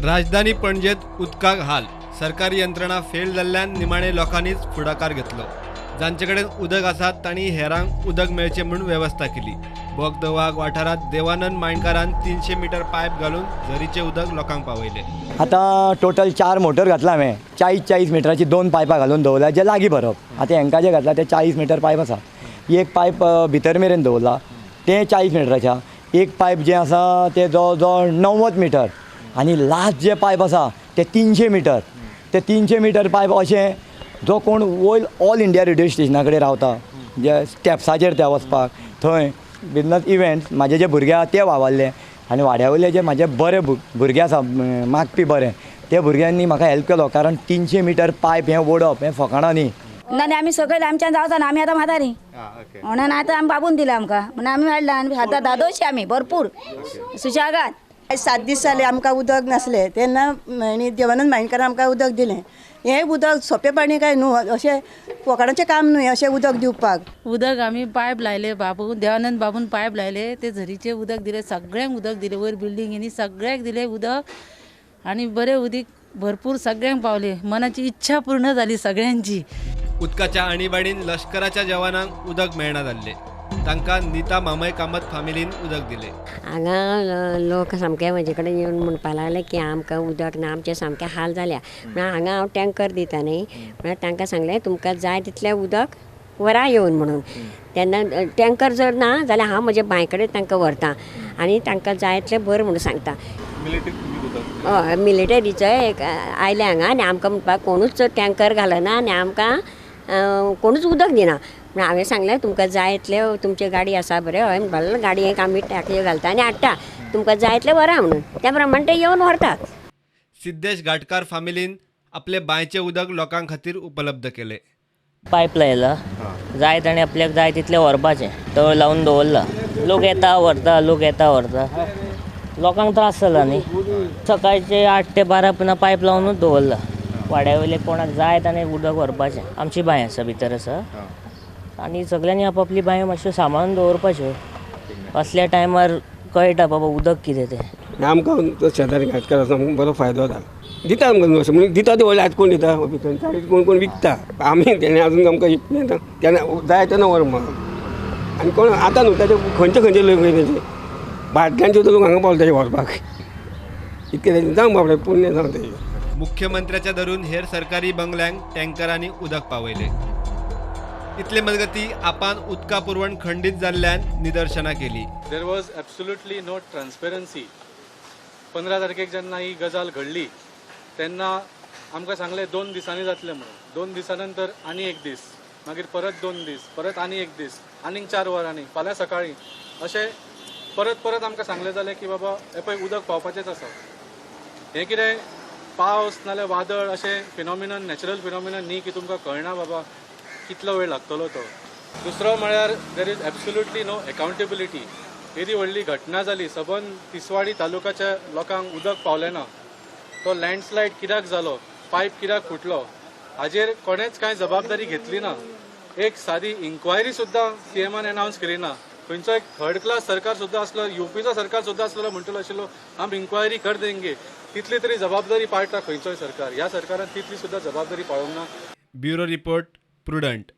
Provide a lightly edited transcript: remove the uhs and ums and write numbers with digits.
राजधानी पणजेत उदकाक हाल. सरकारी यंत्रणा फेल जाल्ल्यान निमाणे लोकांनीच फुडाकार घेतलो. जांचे कडेन उदक आसा तांणी हेरांक उदक मेळचे म्हूण वेवस्था केली. बोगदवाग वाठारांत देवानंद मायणकारान 300 मीटर पायप घालून झरीचे उदक लोकांक पावयले. आता टोटल 4 मोटर घातला हांवें. 40 मिटराची 2 पायपां घालून दवरल्या जे लागीं भरप. आतां हांकां जे घातला ते 40 मीटर पायप आसा. एक पायप भितर मेरेन दवरला ते 40 मिटराच्या. एक पायप जे आसा ते जवळ जवळ 90 मीटर आनी लास्ट जे पायप आसा ते 300 मीटर. ते 300 मीटर पायप अशें जो कोण वयर ऑल इंडिया रेडिओ स्टेशना कडेन रावता जे स्टेप्साचेर ते वचपाक थंय बिजनस इव्हेंट्स म्हाजे जे भुरगे आहा ते वावरले आनी वाड्या वयले जे म्हाजे बरे भुरगे आसा मागपी बरे ते भुरग्यांनी म्हाका हेल्प केलो. कारण 300 मीटर पायप हें ओडप हें फकाणां न्ही. ना आम्ही सगळे आमच्यान जावचा ना, आम्ही आता म्हातारी म्हणून आता आमी बाबून दिला आमकां म्हणून आमी वाडला आनी आतां दादोशी आमी भरपूर सुशेगाद. 7 दीस जाले आमकां उदक नासलें तेन्ना देवानंद मायणकारान आमकां उदक दिलें. हें उदक सोंपेपणी काय न्हू, अशें फकाणाचें काम न्हू अशें उदक दिवपाक. उदक आमी पायप लायले बाबू देवानंद बाबून पायप लायले ते झरीचे उदक दिले सगळ्यांक उदक दिले वयर बिल्डिंगेनी सगळ्यांक दिले उदक आनी बरें उदीक भरपूर सगळ्यांक पावले. मनाची इच्छा पूर्ण जाली सगळ्यांची. उदकाच्या आणीबाणीन लष्कराच्या जवानांक उदक मेळना जाल्ले. तांकां नीता मामय कामत फामिलीन उदक दिले. हांगा लोक सामके म्हजे कडेन येवन म्हणपाक लागले की आमकां उदक ना, आमचे सामके हाल जाल्या. म्हणून हांगा हांव टँकर दिता न्ही म्हणून तांकां सांगलें तुमकां जाय तितलें उदक व्हरा येवन म्हणून. तेन्ना टँकर जर ना जाल्यार हांव म्हजे बांय कडेन तांकां व्हरतां आनी तांकां जाय तितलें भर म्हणून सांगता. हय मिलिटरीचो एक आयले हांगा आनी आमकां म्हणपाक कोणूच टँकर घालना आनी आमकां कोणूच उदक दिना. म्हणून हांवें सांगलें तुमकां जाय तितलें तुमची गाडी आसा बरें हय म्हणपाक गाडयेक आमी टाकयो घालता आनी हाडटा तुमकां जाय तितलें व्हरा म्हणून. त्या प्रमाणे ते येवन व्हरतात. सिद्धेश घाटकार फामिलीन आपले बांयचे उदक लोकां खातीर उपलब्ध केले. पायप लायला जाय ताणें आपल्याक जाय तितलें व्हरपाचें तळ लावन दवरला. लोक येता व्हरता लोक येता व्हरता. लोकांक त्रास जाला न्ही. सकाळचे 8 ते 12 पुना पायप लावनूच दवरला. वाड्या वयले कोणाक जाय ताणें उदक व्हरपाचें. आमची बांय आसा भितर आसा आनी सगळ्यांनी आपापली बांयो मातश्यो सांबाळून दवरपाच्यो. असल्या टायमार कळटा बाबा उदक कितें तें. आमकां शेजारी घाटकार आसा आमकां बरो फायदो जाला. दिता आमकां अशें म्हणजे दिता ते व्हडले आयज कोण दिता कोण कोण विकता. आमी तेणें आजून आमकां तेन्ना जाय तेन्ना व्हर आनी कोण आतां न्हू ताचे खंयचे लोक तेजे भाटल्यांचे लोक हांगा पावले तेजे व्हरपाक. इतकें जावं बाबडे पुण्य जावं तेजें. मुख्यमंत्र्याच्या धरून हेर सरकारी बंगल्यांक टँकरांनी उदक पावयले. इतले मजगती आपान उदका पुरवण खंडीत जाल्ल्यान निदर्शनां केली. There was absolutely no transparency. 15 तारखेक जेन्ना ही गजाल घडली तेन्ना आमकां सांगलें 2 दिसांनी जातलें म्हणून. 2 दिसां नंतर आनी 1 दीस मागीर परत 2 दीस परत आनी 1 दीस आनीक 4 वरांनी फाल्यां सकाळीं अशें परत आमकां सांगलें जालें की बाबा हे पळय उदक पावपाचेंच आसा. हें कितें पावस नाल्यार वादळ अशें फिनॉमिनन नॅचरल फिनॉमिनन न्ही की तुमकां कळना बाबा कितलो वेळ लागतलो तो. दुसरो म्हळ्यार देर इज एब्सोल्युटली नो एकावंटेबिलिटी. येदी व्हडली घटना जाली सबंद तिसवाडी तालुक्याच्या लोकांक उदक पावलें ना. तो लँडस्लायड कित्याक जालो पायप कित्याक फुटलो हाजेर कोणेच कांय जबाबदारी घेतली ना. एक सादी इन्क्वायरी सुद्दां सीएमान अनावन्स केली ना. खंयचो एक 3rd क्लास सरकार सुद्दां आसलो यूपीचो सरकार सुद्दां आसलो म्हणटलो आशिल्लो आमी इन्क्वायरी कर देंगे. तितली तरी जबाबदारी पाळटा खंयचोय सरकार. ह्या सरकारान तितली सुद्दां जबाबदारी पाळूंक ना. Bureau report prudent.